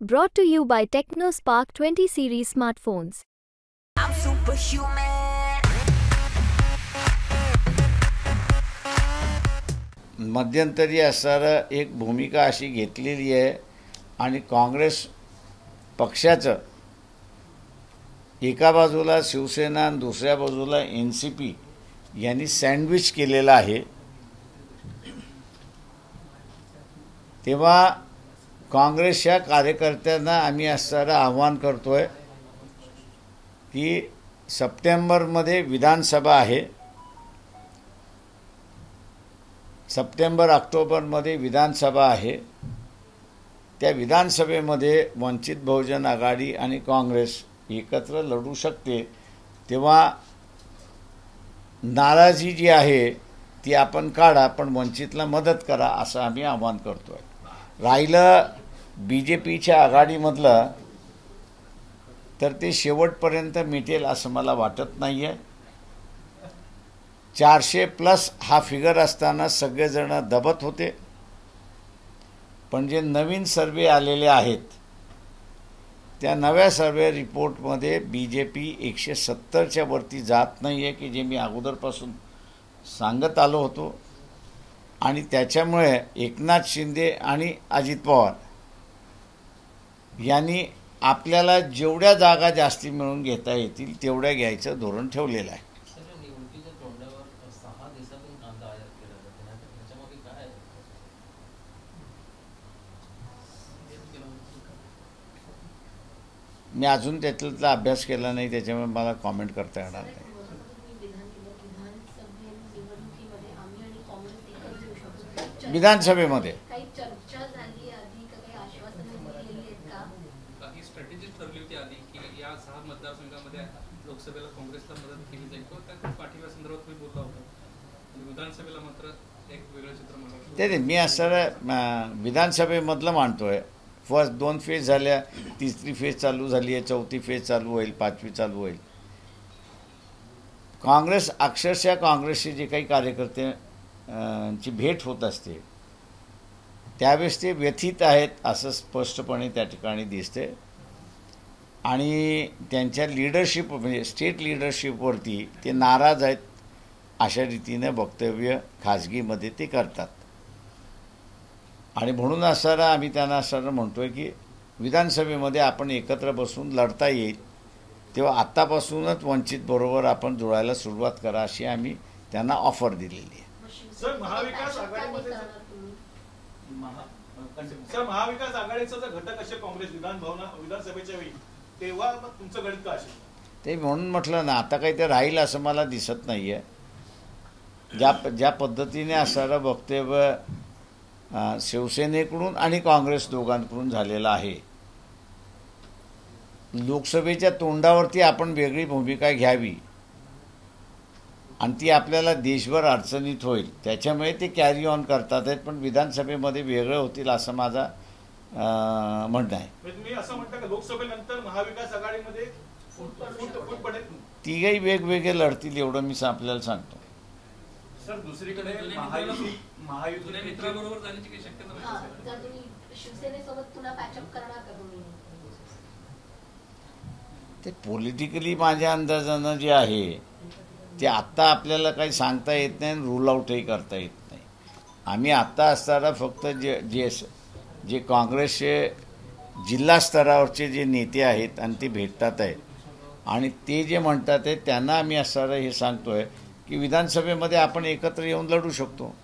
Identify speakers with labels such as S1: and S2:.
S1: Brought to you by TechnoSpark 20 series smartphones.
S2: I'm superhuman.
S3: मध्यंतरी असणारं एक भूमिका अशी घेतलेली आहे आणि काँग्रेस पक्षाचं एका बाजूला शिवसेना आणि दुसऱ्या बाजूला NCP यांनी सँडविच केलेलं आहे। तेव्हा काँग्रेसच्या कार्यकर्त्यांना आम्ही असणारं आव्हान करतोय की सप्टेंबरमध्ये विधानसभा आहे, सप्टेंबर-ऑक्टोबरमध्ये विधानसभा आहे। त्या विधानसभेमध्ये वंचित बहुजन आघाडी आणि काँग्रेस एकत्र लढू शकते। तेव्हा नाराजी जी आहे ती आपण काढा, पण वंचितला मदत करा असं आम्ही आवाहन करतोय। राहिलं BJPच्या आघाडीमधलं तर ते शेवटपर्यंत मिटेल असं मला वाटत नाही आहे। 400+ हा फिगर असताना सगळेजण दबत होते, पण जे नवीन सर्वे आलेले आहेत त्या नव्या सर्वे रिपोर्टमध्ये BJP 170च्या वरती जात नाही आहे, की जे मी अगोदरपासून सांगत आलो होतो। आणि त्याच्यामुळे एकनाथ शिंदे आणि अजित पवार यांनी आपल्याला जेवढ्या जागा जास्ती मिळून घेता येतील तेवढ्या घ्यायचं धोरण ठेवलेलं आहे। मी अजून त्यातला अभ्यास केला नाही, त्याच्यामुळे मला कॉमेंट करता येणार नाही। विधानसभेमध्ये
S4: काही चर्चा झाली आधी काही आश्वासन दिलेली आहेत का?
S5: काही स्ट्रॅटेजी ठरली होती आधी की या 6 मतदारसंघामध्ये लोकसभेला काँग्रेसला मदत केली जाईल किंवा त्या पाठिंब्या संदर्भात मी बोलला होता। विधानसभेला मात्र एक वेगळं चित्र मला
S3: ते मी असं विधानसभेमधलं मानतोय। फर्स्ट 2 फेज झाल्या, तिसरी फेज चालू झाली आहे, चौथी फेज चालू होईल, 5वी चालू होईल। काँग्रेस अक्षरशः काँग्रेसचे जे काही कार्यकर्ते ची भेट होत असते त्यावेळेस ते व्यथित आहेत असं स्पष्टपणे त्या ठिकाणी दिसते। आणि त्यांच्या लीडरशिप म्हणजे स्टेट लीडरशिपवरती ते नाराज आहेत अशा रीतीने वक्तव्य खाजगीमध्ये ते करतात। आणि म्हणून असणारा आम्ही त्यांना असणारं म्हणतोय की विधानसभेमध्ये आपण एकत्र बसून लढता येईल, तेव्हा आत्तापासूनच वंचित बरोबर आपण जुळायला सुरुवात करा अशी आम्ही त्यांना ऑफर दिलेली आहे।
S6: सर महाविकास आघाडीचा जर घटक असेल काँग्रेस विधानसभेच्या वेळी, तेव्हा तुमचं गणित का असेल?
S3: ते म्हणून म्हटलं ना, आता काही ते राहील असं मला दिसत नाही आहे। ज्या पद्धतीने असणारं वक्तव्य शिवसेनेकडून आणि काँग्रेस दोघांकडून झालेलं आहे, लोकसभेच्या तोंडावरती आपण वेगळी भूमिका घ्यावी आणि ती आपल्याला देशभर अडचणीत होईल, त्याच्यामुळे ते कॅरी ऑन करतात आहेत, पण विधानसभेमध्ये वेगळं होतील असं माझा म्हणणं आहे।
S6: तुम्ही असं म्हणता का लोकसभेनंतर महाविकास आघाडीमध्ये फूट पडेल?
S3: तिघही वेगवेगळे लढतील एवढं मी आपल्याला सांगतो।
S6: सर दुसरीकडे
S5: जुन्या मित्राबरोबर जाण्याची काही शक्यता नाही?
S4: जर तुम्ही शिवसेनेसोबत पुन्हा पॅचअप करणार का तुम्ही?
S3: ते पॉलिटिकली माझ्या अंदाजानं जे आहे ते आत्ता आपल्याला काही सांगता येत नाही, रूल आउटही करता येत नाही। आम्ही आत्ता असताना फक्त जे काँग्रेसचे जिल्हा स्तरावरचे जे नेते आहेत आणि ते भेटतात आहेत आणि ते जे म्हणतात आहे त्यांना आम्ही असणारं हे सांगतोय की विधानसभेमध्ये आपण एकत्र येऊन लढू शकतो।